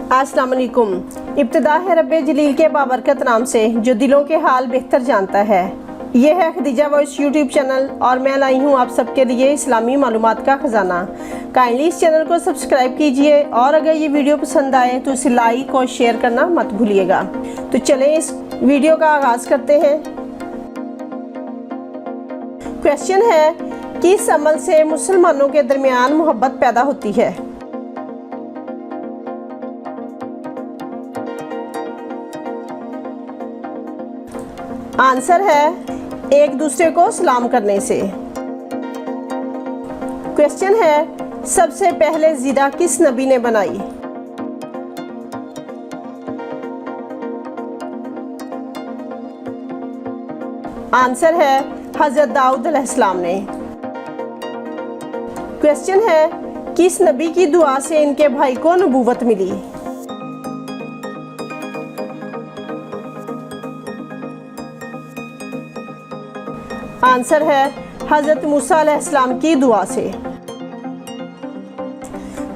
अस्सलाम वालेकुम। इब्तिदा है रब्बे जलील के बाबरकत नाम से जो दिलों के हाल बेहतर जानता है। ये है खदीजा वॉइस यूट्यूब चैनल और मैं लाई हूँ आप सबके लिए इस्लामी मालूमात का ख़जाना। काइंडली इस चैनल को सब्सक्राइब कीजिए और अगर ये वीडियो पसंद आए तो इसे लाइक और शेयर करना मत भूलिएगा। तो चलें इस वीडियो का आगाज़ करते हैं। क्वेश्चन है, किस अमल से मुसलमानों के दरमियान मोहब्बत पैदा होती है? आंसर है एक दूसरे को सलाम करने से। क्वेश्चन है, सबसे पहले ज़िरा किस नबी ने बनाई? आंसर है हज़रत दाऊद अलैहिस्सलाम ने। क्वेश्चन है, किस नबी की दुआ से इनके भाई को नबूवत मिली? आंसर है हज़रत मूसा अलैहिस्सलाम की दुआ से।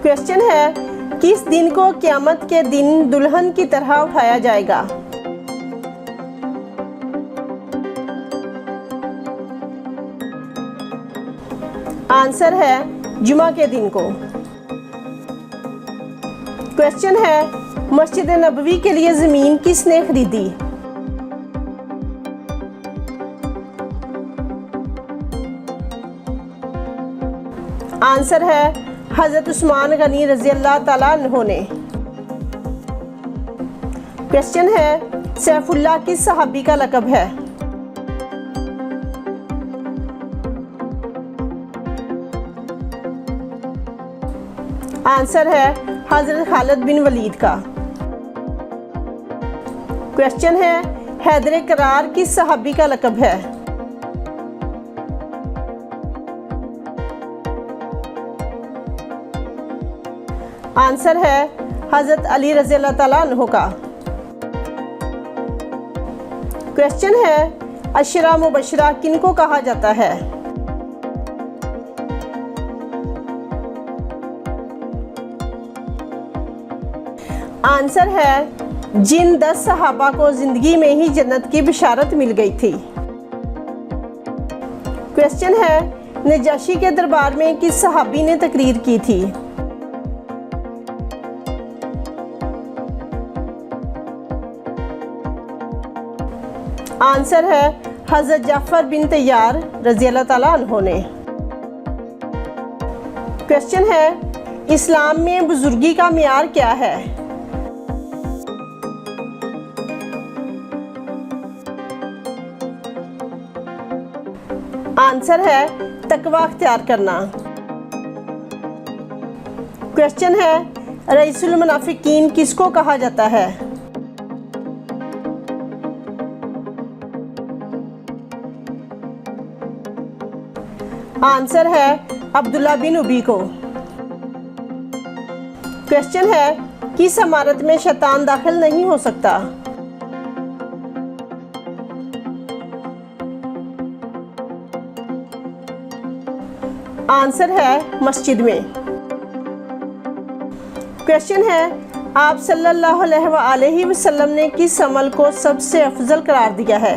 क्वेश्चन है, किस दिन को क़यामत के दिन दुल्हन की तरह उठाया जाएगा? आंसर है जुमा के दिन को। क्वेश्चन है, मस्जिद नबवी के लिए ज़मीन किसने खरीदी? आंसर है हज़रत उस्मान गनी रज़ी अल्लाह ताला अन्हु ने। क्वेश्चन है, सैफुल्लाह किस सहाबी का लक़ब है? आंसर है हज़रत खालिद बिन वलीद का। क्वेश्चन है, हैदर करार किस सहाबी का लक़ब है? आंसर है हज़रत अली रज़ी अल्लाह ताला अन्हु का। क्वेश्चन है, अशरा मुबशरा किनको कहा जाता है? आंसर है जिन 10 सहाबा को जिंदगी में ही जन्नत की बिशारत मिल गई थी। क्वेश्चन है, नजाशी के दरबार में किस सहाबी ने तकरीर की थी? आंसर है हज़रत जाफ़र बिन तैयार रज़ी अल्लाह ताला अन्हु ने। क्वेश्चन है, इस्लाम में बुजुर्गी का मियार क्या है? आंसर है तकवा अख्तियार करना। क्वेश्चन है, रईसुल मुनाफिकीन किसको कहा जाता है? आंसर है अब्दुल्ला बिन उबी को। क्वेश्चन है, किस इमारत में शैतान दाखिल नहीं हो सकता? आंसर है मस्जिद में। क्वेश्चन है, आप सल्लल्लाहु अलैहि वसल्लम ने किस अमल को सबसे अफजल करार दिया है?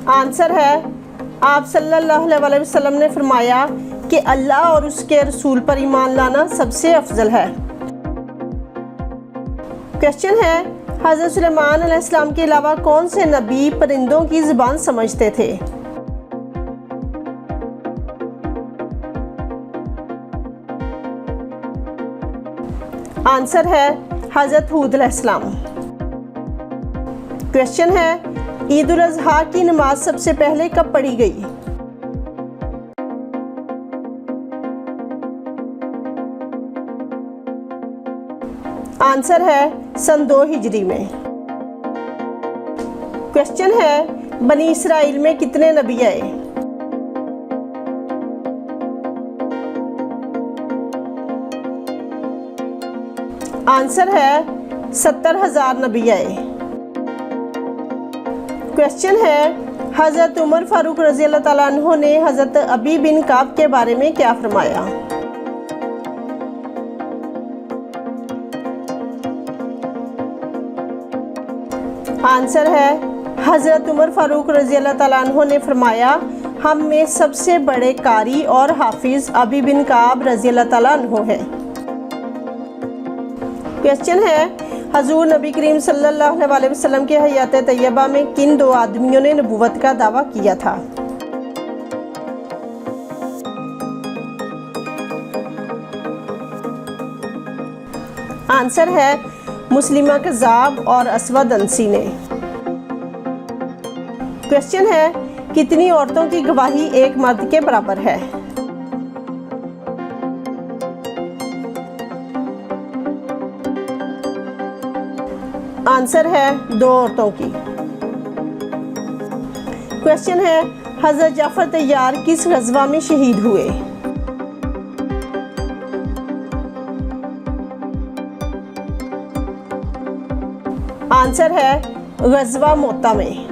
आंसर है आप सल्लल्लाहु अलैहि वसल्लम ने फरमाया कि अल्लाह और उसके रसूल पर ईमान लाना सबसे अफजल है। क्वेश्चन है, हज़रत सुलेमान अलैहिस्सलाम के अलावा कौन से नबी परिंदों की ज़ुबान समझते थे? आंसर है हज़रत हूद अलैहिस्सलाम। क्वेश्चन है, ईद उल अज़हा की नमाज सबसे पहले कब पढ़ी गई? आंसर है सन 2 हिजरी में। क्वेश्चन है, बनी इसराइल में कितने नबी आए? आंसर है 70,000 नबी आए। क्वेश्चन है, हज़रत उमर फारूक रज़ी अल्लाह ताला अन्हो ने हज़रत अबी बिन काब के बारे में क्या फरमाया? आंसर है हज़रत उमर फारूक रज़ी अल्लाह ताला अन्हो ने फरमाया, हम में सबसे बड़े कारी और हाफिज अबी बिन काब रज़ी अल्लाह ताला अन्हो है। क्वेश्चन है, हजूर नबी करीम सल्लल्लाहु अलैहि वसल्लम के हयात तैयबा में किन दो आदमियों ने नबूवत का दावा किया था? आंसर है मुस्लिमा कज़ाब और असवद अंसी ने। क्वेश्चन है, कितनी औरतों की गवाही एक मर्द के बराबर है? आंसर है 2 औरतों की। क्वेश्चन है, हज़रत जाफर तैयार किस गज़वा में शहीद हुए? आंसर है गज़वा मोता में।